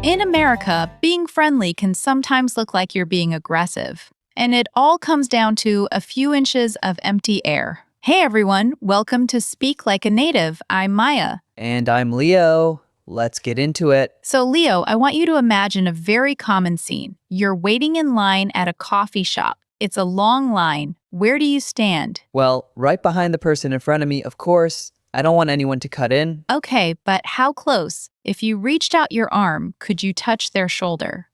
In America, being friendly can sometimes look like you're being aggressive. And it all comes down to a few inches of empty air. Hey everyone, welcome to Speak Like a Native. I'm Maya. And I'm Leo. Let's get into it. So, Leo, I want you to imagine a very common scene. You're waiting in line at a coffee shop. It's a long line. Where do you stand? Well, right behind the person in front of me, of course. I don't want anyone to cut in. Okay, but how close? If you reached out your arm, could you touch their shoulder?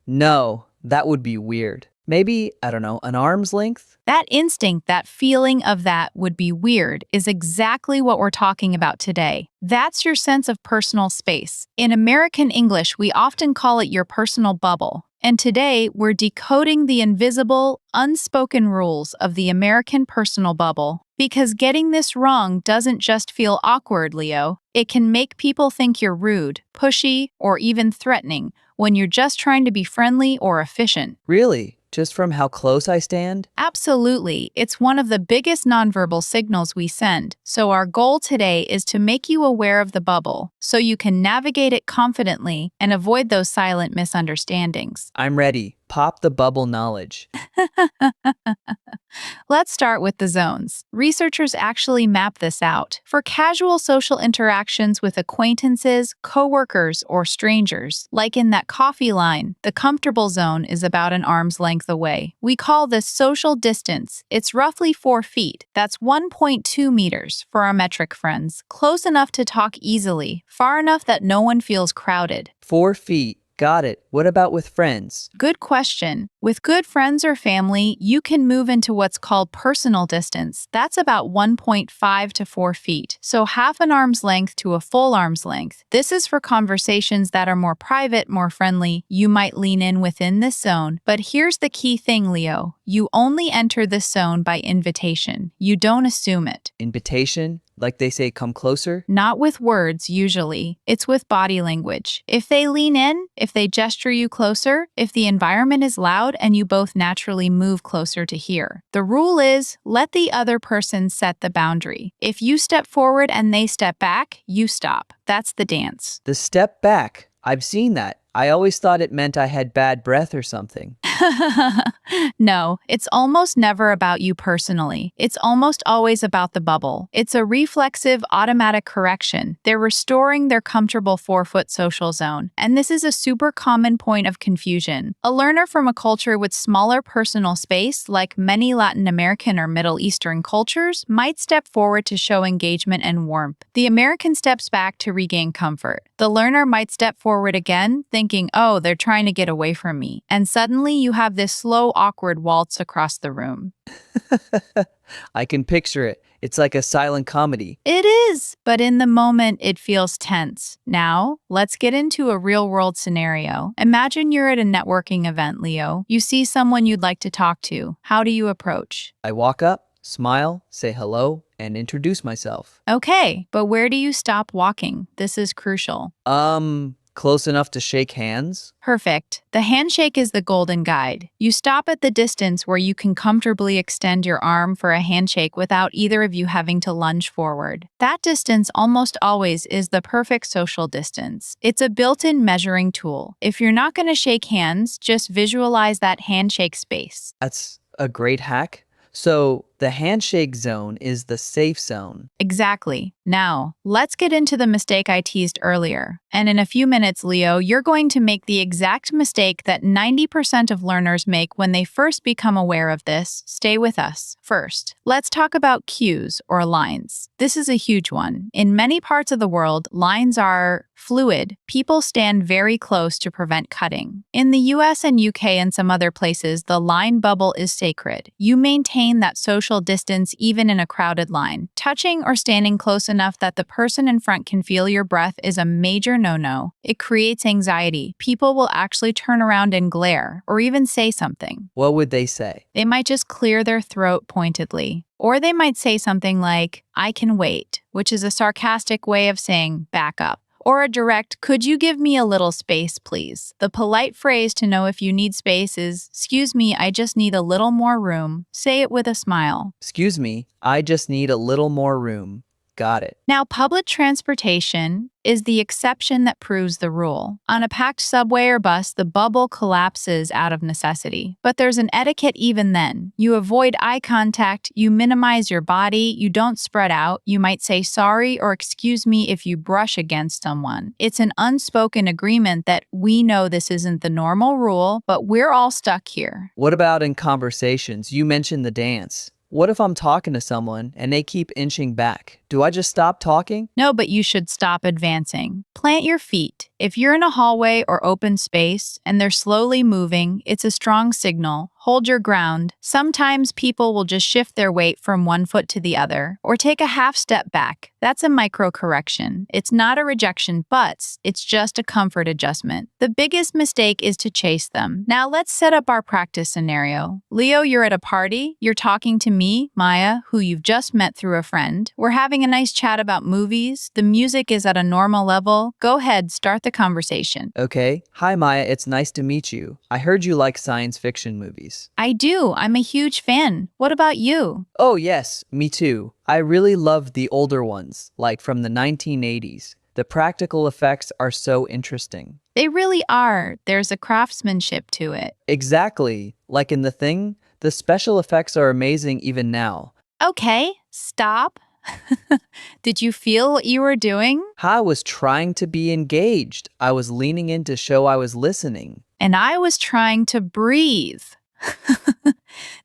No, that would be weird. Maybe, I don't know, an arm's length? That instinct, that feeling of that would be weird, is exactly what we're talking about today. That's your sense of personal space. In American English, we often call it your personal bubble. And today, we're decoding the invisible, unspoken rules of the American personal bubble. Because getting this wrong doesn't just feel awkward, Leo. It can make people think you're rude, pushy, or even threatening when you're just trying to be friendly or efficient. Really? Just from how close I stand? Absolutely. It's one of the biggest nonverbal signals we send. So our goal today is to make you aware of the bubble so you can navigate it confidently and avoid those silent misunderstandings. I'm ready. Pop the bubble knowledge. Let's start with the zones. Researchers actually map this out. For casual social interactions with acquaintances, coworkers, or strangers, like in that coffee line, the comfortable zone is about an arm's length away. We call this social distance. It's roughly 4 feet. That's 1.2 meters for our metric friends. Close enough to talk easily, far enough that no one feels crowded. 4 feet. Got it. What about with friends? Good question. With good friends or family, you can move into what's called personal distance. That's about 1.5 to 4 feet, so half an arm's length to a full arm's length. This is for conversations that are more private, more friendly. You might lean in within this zone. But here's the key thing, Leo. You only enter this zone by invitation. You don't assume it. Invitation? Like they say, come closer? Not with words, usually. It's with body language. If they lean in, if they gesture you closer, if the environment is loud and you both naturally move closer to hear. The rule is, let the other person set the boundary. If you step forward and they step back, you stop. That's the dance. The step back. I've seen that. I always thought it meant I had bad breath or something. No, it's almost never about you personally. It's almost always about the bubble. It's a reflexive, automatic correction. They're restoring their comfortable 4-foot social zone. And this is a super common point of confusion. A learner from a culture with smaller personal space, like many Latin American or Middle Eastern cultures, might step forward to show engagement and warmth. The American steps back to regain comfort. The learner might step forward again, thinking, oh, they're trying to get away from me. And suddenly you have this slow, awkward waltz across the room. I can picture it. It's like a silent comedy. It is, but in the moment, it feels tense. Now, let's get into a real-world scenario. Imagine you're at a networking event, Leo. You see someone you'd like to talk to. How do you approach? I walk up, smile, say hello, and introduce myself. Okay, but where do you stop walking? This is crucial. Close enough to shake hands? Perfect. The handshake is the golden guide. You stop at the distance where you can comfortably extend your arm for a handshake without either of you having to lunge forward. That distance almost always is the perfect social distance. It's a built-in measuring tool. If you're not going to shake hands, just visualize that handshake space. That's a great hack. So the handshake zone is the safe zone. Exactly. Now, let's get into the mistake I teased earlier. And in a few minutes, Leo, you're going to make the exact mistake that 90% of learners make when they first become aware of this. Stay with us. First, let's talk about cues or lines. This is a huge one. In many parts of the world, lines are fluid. People stand very close to prevent cutting. In the US and UK and some other places, the line bubble is sacred. You maintain that social distance even in a crowded line. Touching or standing close enough that the person in front can feel your breath is a major no-no. It creates anxiety. People will actually turn around and glare, or even say something. What would they say? They might just clear their throat pointedly. Or they might say something like, I can wait, which is a sarcastic way of saying, back up. Or a direct, could you give me a little space, please? The polite phrase to know if you need space is, excuse me, I just need a little more room. Say it with a smile. Excuse me, I just need a little more room. Got it. Now, public transportation is the exception that proves the rule. On a packed subway or bus, the bubble collapses out of necessity. But there's an etiquette even then. You avoid eye contact, you minimize your body, you don't spread out, you might say sorry or excuse me if you brush against someone. It's an unspoken agreement that we know this isn't the normal rule, but we're all stuck here. What about in conversations? You mentioned the dance. What if I'm talking to someone and they keep inching back? Do I just stop talking? No, but you should stop advancing. Plant your feet. If you're in a hallway or open space and they're slowly moving, it's a strong signal. Hold your ground. Sometimes people will just shift their weight from one foot to the other or take a half step back. That's a micro correction. It's not a rejection, but it's just a comfort adjustment. The biggest mistake is to chase them. Now let's set up our practice scenario. Leo, you're at a party. You're talking to me, Maya, who you've just met through a friend. We're having a nice chat about movies. The music is at a normal level. Go ahead, start the conversation. Okay. Hi, Maya. It's nice to meet you. I heard you like science fiction movies. I do. I'm a huge fan. What about you? Oh, yes. Me too. I really love the older ones, like from the 1980s. The practical effects are so interesting. They really are. There's a craftsmanship to it. Exactly. Like in The Thing, the special effects are amazing even now. Okay, stop. Did you feel what you were doing? I was trying to be engaged. I was leaning in to show I was listening. And I was trying to breathe.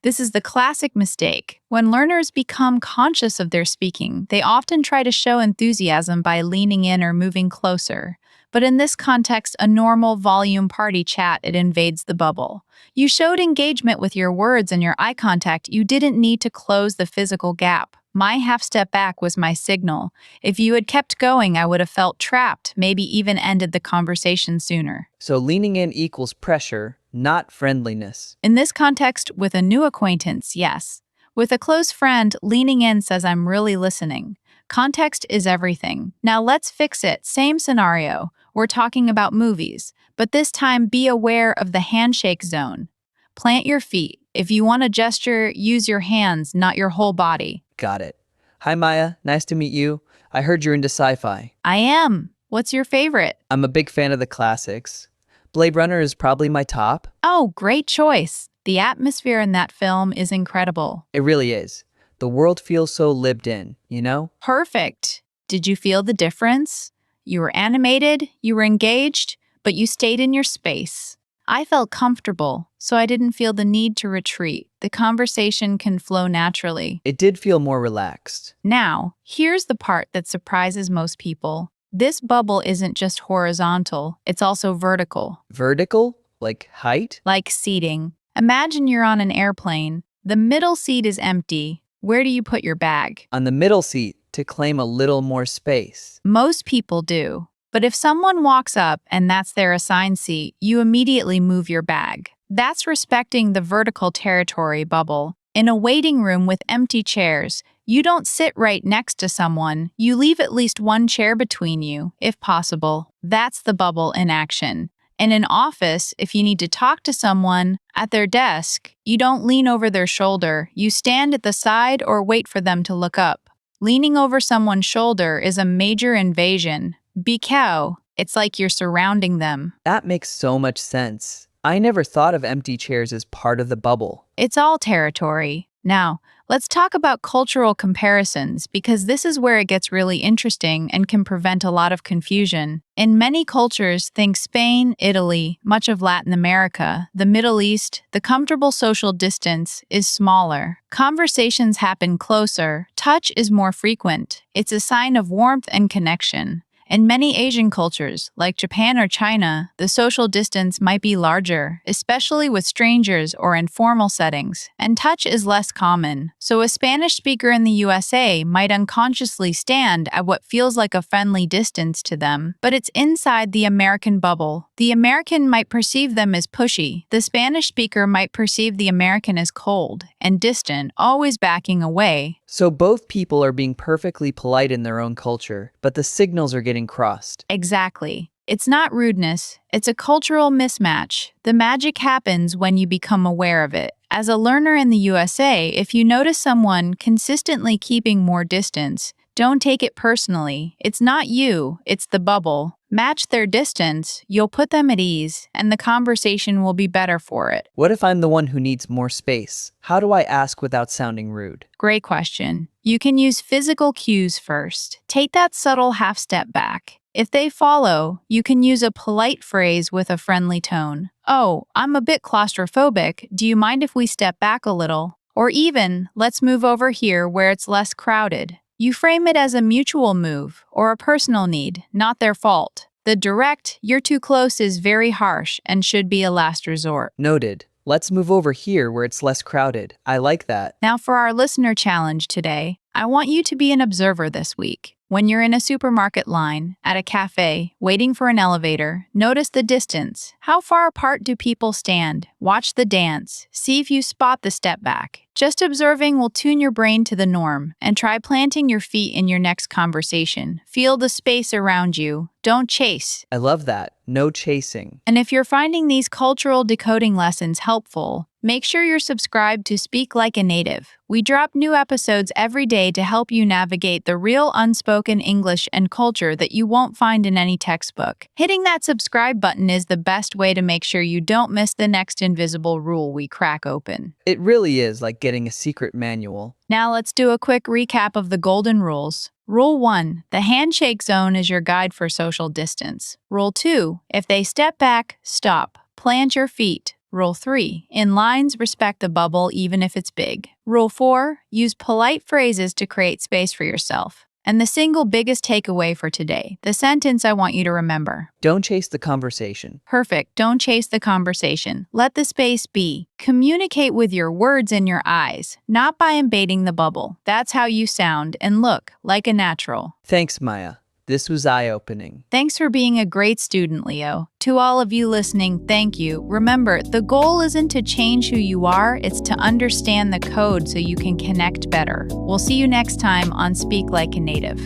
This is the classic mistake. When learners become conscious of their speaking, they often try to show enthusiasm by leaning in or moving closer. But in this context, a normal volume party chat, it invades the bubble. You showed engagement with your words and your eye contact. You didn't need to close the physical gap. My half step back was my signal. If you had kept going, I would have felt trapped, maybe even ended the conversation sooner. So leaning in equals pressure, not friendliness. In this context, with a new acquaintance, yes. With a close friend, leaning in says, I'm really listening. Context is everything. Now let's fix it. Same scenario. We're talking about movies, but this time be aware of the handshake zone. Plant your feet. If you want to gesture, use your hands, not your whole body. Got it. Hi, Maya. Nice to meet you. I heard you're into sci-fi. I am. What's your favorite? I'm a big fan of the classics. Blade Runner is probably my top. Oh, great choice. The atmosphere in that film is incredible. It really is. The world feels so lived in, you know? Perfect. Did you feel the difference? You were animated, you were engaged, but you stayed in your space. I felt comfortable, so I didn't feel the need to retreat. The conversation can flow naturally. It did feel more relaxed. Now, here's the part that surprises most people. This bubble isn't just horizontal, it's also vertical. Vertical? Like height? Like seating. Imagine you're on an airplane. The middle seat is empty. Where do you put your bag? On the middle seat to claim a little more space. Most people do. But if someone walks up and that's their assigned seat, you immediately move your bag. That's respecting the vertical territory bubble. In a waiting room with empty chairs, you don't sit right next to someone. You leave at least one chair between you, if possible. That's the bubble in action. In an office, if you need to talk to someone at their desk, you don't lean over their shoulder. You stand at the side or wait for them to look up. Leaning over someone's shoulder is a major invasion. Because it's like you're surrounding them. That makes so much sense. I never thought of empty chairs as part of the bubble. It's all territory. Now, let's talk about cultural comparisons because this is where it gets really interesting and can prevent a lot of confusion. In many cultures, think Spain, Italy, much of Latin America, the Middle East, the comfortable social distance is smaller. Conversations happen closer. Touch is more frequent. It's a sign of warmth and connection. In many Asian cultures, like Japan or China, the social distance might be larger, especially with strangers or in formal settings, and touch is less common. So a Spanish speaker in the USA might unconsciously stand at what feels like a friendly distance to them, but it's inside the American bubble. The American might perceive them as pushy. The Spanish speaker might perceive the American as cold and distant, always backing away. So both people are being perfectly polite in their own culture, but the signals are getting crossed. Exactly. It's not rudeness, it's a cultural mismatch. The magic happens when you become aware of it. As a learner in the USA, if you notice someone consistently keeping more distance, Don't take it personally. It's not you, it's the bubble. Match their distance, you'll put them at ease, and the conversation will be better for it. What if I'm the one who needs more space? How do I ask without sounding rude? Great question. You can use physical cues first. Take that subtle half step back. If they follow, you can use a polite phrase with a friendly tone. Oh, I'm a bit claustrophobic. Do you mind if we step back a little? Or even, let's move over here where it's less crowded. You frame it as a mutual move or a personal need, not their fault. The direct, you're too close is very harsh and should be a last resort. Noted. Let's move over here where it's less crowded. I like that. Now for our listener challenge today, I want you to be an observer this week. When you're in a supermarket line, at a cafe, waiting for an elevator, notice the distance. How far apart do people stand? Watch the dance. See if you spot the step back. Just observing will tune your brain to the norm, and try planting your feet in your next conversation. Feel the space around you. Don't chase. I love that. No chasing. And if you're finding these cultural decoding lessons helpful, make sure you're subscribed to Speak Like a Native. We drop new episodes every day to help you navigate the real unspoken English and culture that you won't find in any textbook. Hitting that subscribe button is the best way to make sure you don't miss the next invisible rule we crack open. It really is like getting a secret manual. Now let's do a quick recap of the golden rules. Rule 1. The handshake zone is your guide for social distance. Rule 2. If they step back, stop. Plant your feet. Rule 3. In lines, respect the bubble even if it's big. Rule 4. Use polite phrases to create space for yourself. And the single biggest takeaway for today, the sentence I want you to remember. Don't chase the conversation. Perfect. Don't chase the conversation. Let the space be. Communicate with your words and your eyes, not by invading the bubble. That's how you sound and look like a natural. Thanks, Maya. This was eye-opening. Thanks for being a great student, Leo. To all of you listening, thank you. Remember, the goal isn't to change who you are, it's to understand the code so you can connect better. We'll see you next time on Speak Like a Native.